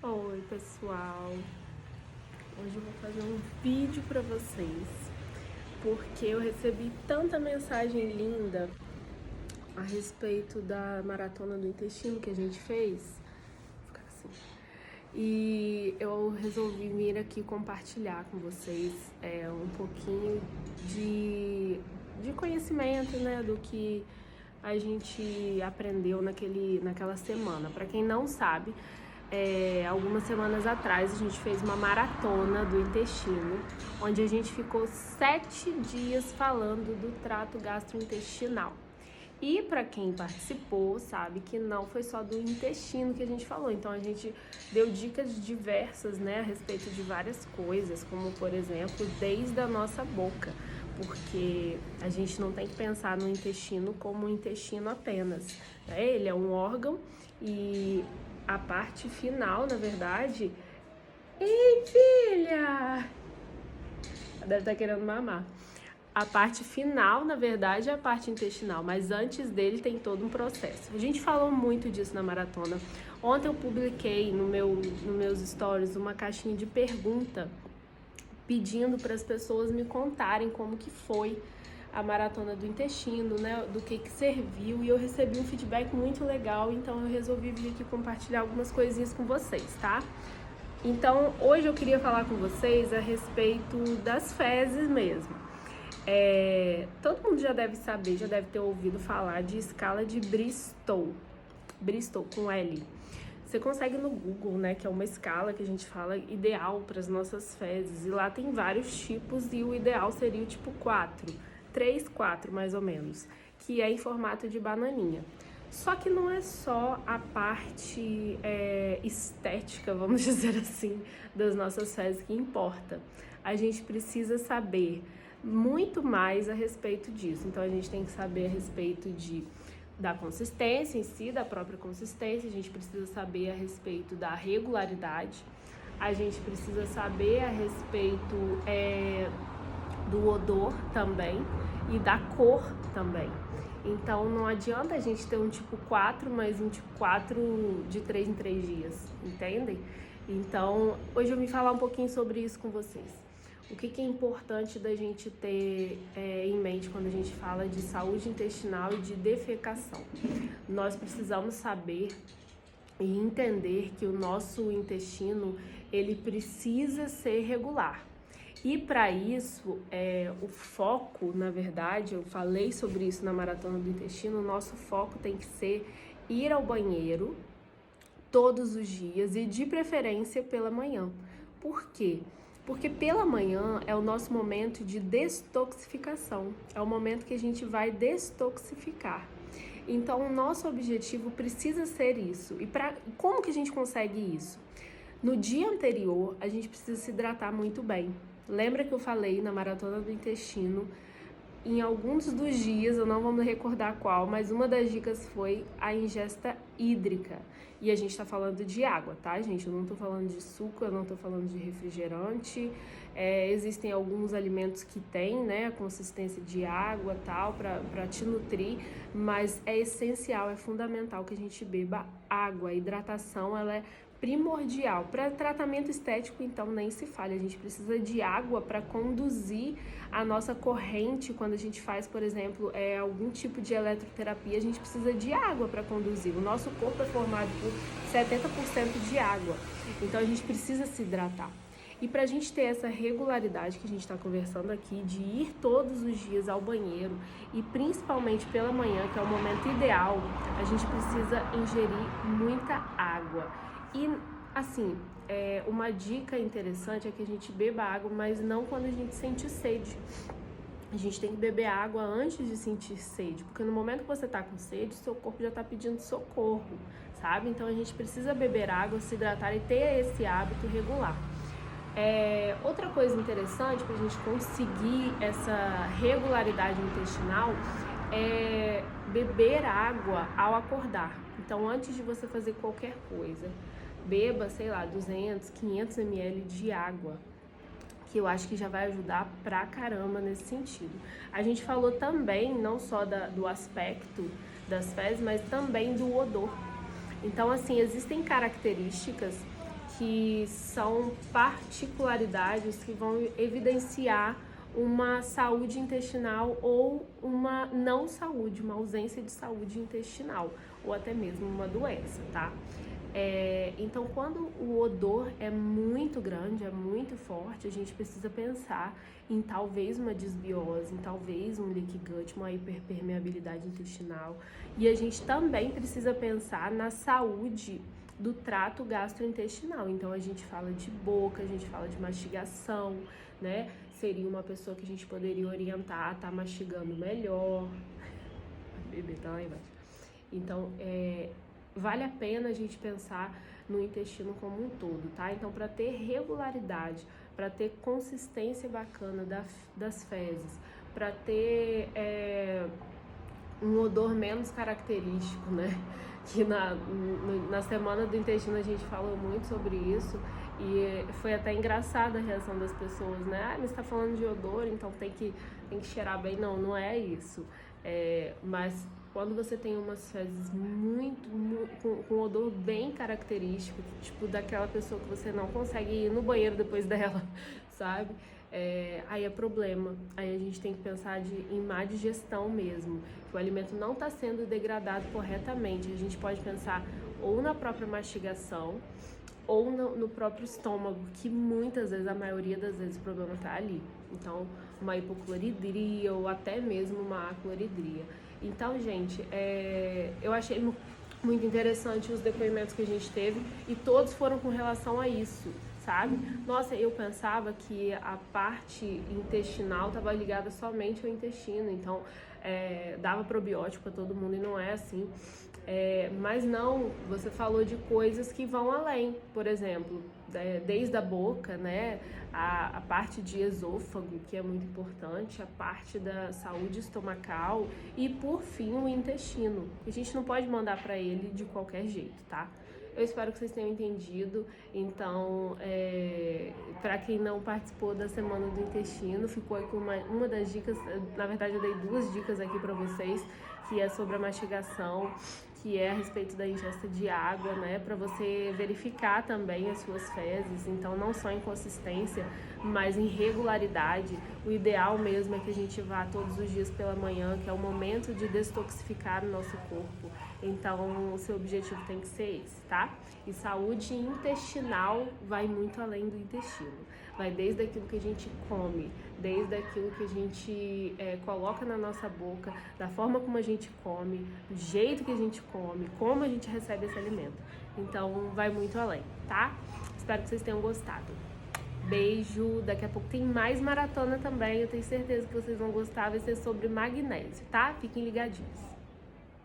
Oi, pessoal. Hoje eu vou fazer um vídeo pra vocês porque eu recebi tanta mensagem linda a respeito da maratona do intestino que a gente fez. Vou ficar assim. E eu resolvi vir aqui compartilhar com vocês um pouquinho de conhecimento, né, do que a gente aprendeu naquela semana. Para quem não sabe, algumas semanas atrás a gente fez uma maratona do intestino, onde a gente ficou 7 dias falando do trato gastrointestinal. E para quem participou, sabe que não foi só do intestino que a gente falou. Então a gente deu dicas diversas, né, a respeito de várias coisas, como por exemplo, desde a nossa boca, porque a gente não tem que pensar no intestino como um intestino apenas, né? Ele é um órgão e a parte final, na verdade... Ei, filha! Ela deve estar querendo mamar. A parte final, na verdade, é a parte intestinal, mas antes dele tem todo um processo. A gente falou muito disso na maratona. Ontem eu publiquei nos meus stories uma caixinha de pergunta pedindo para as pessoas me contarem como que foi a maratona do intestino, né, do que serviu, e eu recebi um feedback muito legal, então eu resolvi vir aqui compartilhar algumas coisinhas com vocês, tá? Então, hoje eu queria falar com vocês a respeito das fezes mesmo. Todo mundo já deve saber, já deve ter ouvido falar de escala de Bristol. Bristol com L. Você consegue no Google, né, que é uma escala que a gente fala ideal para as nossas fezes. E lá tem vários tipos e o ideal seria o tipo 4. 3, 4 mais ou menos, que é em formato de bananinha. Só que não é só a parte estética, vamos dizer assim, das nossas fezes que importa. A gente precisa saber muito mais a respeito disso. Então a gente tem que saber a respeito da consistência em si, da própria consistência, a gente precisa saber a respeito da regularidade, a gente precisa saber a respeito do odor também e da cor também. Então não adianta a gente ter um tipo 4, mas um tipo 4 de 3 em 3 dias, entendem? Então hoje eu vim falar um pouquinho sobre isso com vocês. O que é importante da gente ter em mente quando a gente fala de saúde intestinal e de defecação? Nós precisamos saber e entender que o nosso intestino, ele precisa ser regular. E para isso, o foco, na verdade, eu falei sobre isso na maratona do intestino, o nosso foco tem que ser ir ao banheiro todos os dias e de preferência pela manhã. Por quê? Porque pela manhã é o nosso momento de destoxificação, é o momento que a gente vai destoxificar. Então, o nosso objetivo precisa ser isso. E como que a gente consegue isso? No dia anterior, a gente precisa se hidratar muito bem. Lembra que eu falei na maratona do intestino, em alguns dos dias, eu não vou me recordar qual, mas uma das dicas foi a ingesta hídrica. E a gente tá falando de água, tá, gente? Eu não tô falando de suco, eu não tô falando de refrigerante. Existem alguns alimentos que têm, né, a consistência de água, tal, pra te nutrir, mas é essencial, é fundamental que a gente beba água. A hidratação, ela é primordial. Para tratamento estético, então, nem se fale. A gente precisa de água para conduzir a nossa corrente. Quando a gente faz, por exemplo, algum tipo de eletroterapia, a gente precisa de água para conduzir. O nosso corpo é formado por 70% de água. Então, a gente precisa se hidratar. E para a gente ter essa regularidade que a gente está conversando aqui, de ir todos os dias ao banheiro e principalmente pela manhã, que é o momento ideal, a gente precisa ingerir muita água. E, assim, uma dica interessante é que a gente beba água, mas não quando a gente sente sede. A gente tem que beber água antes de sentir sede, porque no momento que você tá com sede, seu corpo já tá pedindo socorro, sabe? Então a gente precisa beber água, se hidratar e ter esse hábito regular. Outra coisa interessante para a gente conseguir essa regularidade intestinal é beber água ao acordar. Então, antes de você fazer qualquer coisa, beba, sei lá, 200, 500 ml de água, que eu acho que já vai ajudar pra caramba nesse sentido. A gente falou também, não só do aspecto das fezes, mas também do odor. Então, assim, existem características que são particularidades que vão evidenciar uma saúde intestinal ou uma não saúde, uma ausência de saúde intestinal, ou até mesmo uma doença, tá? Então, quando o odor é muito grande, é muito forte, a gente precisa pensar em talvez uma desbiose, em talvez um leaky gut, uma hiperpermeabilidade intestinal. E a gente também precisa pensar na saúde do trato gastrointestinal. Então, a gente fala de boca, a gente fala de mastigação, né? Seria uma pessoa que a gente poderia orientar a tá mastigando melhor. A bebê tá lá embaixo. Então, vale a pena a gente pensar no intestino como um todo, tá? Então, para ter regularidade, para ter consistência bacana das fezes, para ter um odor menos característico, né? Que na semana do intestino a gente falou muito sobre isso e foi até engraçada a reação das pessoas, né? Ah, mas você tá falando de odor, então tem que cheirar bem. Não, não é isso. Mas quando você tem umas fezes com odor bem característico, tipo daquela pessoa que você não consegue ir no banheiro depois dela, sabe? Aí é problema. Aí a gente tem que pensar em má digestão mesmo, que o alimento não está sendo degradado corretamente. A gente pode pensar ou na própria mastigação ou no próprio estômago, que muitas vezes, a maioria das vezes, o problema está ali. Então, uma hipocloridria ou até mesmo uma acloridria. Então, gente, eu achei muito interessante os depoimentos que a gente teve e todos foram com relação a isso, sabe? Nossa, eu pensava que a parte intestinal estava ligada somente ao intestino, então dava probiótico para todo mundo e não é assim. Mas não, você falou de coisas que vão além, por exemplo, desde a boca, né, a parte de esôfago, que é muito importante, a parte da saúde estomacal e, por fim, o intestino. A gente não pode mandar para ele de qualquer jeito, tá? Eu espero que vocês tenham entendido. Então, para quem não participou da Semana do Intestino, ficou aqui uma das dicas. Na verdade, eu dei 2 dicas aqui para vocês, que é sobre a mastigação, que é a respeito da ingesta de água, né, para você verificar também as suas fezes. Então, não só em consistência, mas em regularidade. O ideal mesmo é que a gente vá todos os dias pela manhã, que é o momento de destoxificar o nosso corpo. Então, o seu objetivo tem que ser esse, tá? E saúde intestinal vai muito além do intestino. Vai desde aquilo que a gente come, desde aquilo que a gente coloca na nossa boca, da forma como a gente come, do jeito que a gente come, como a gente recebe esse alimento. Então, vai muito além, tá? Espero que vocês tenham gostado. Beijo, daqui a pouco tem mais maratona também, eu tenho certeza que vocês vão gostar, vai ser sobre magnésio, tá? Fiquem ligadinhos.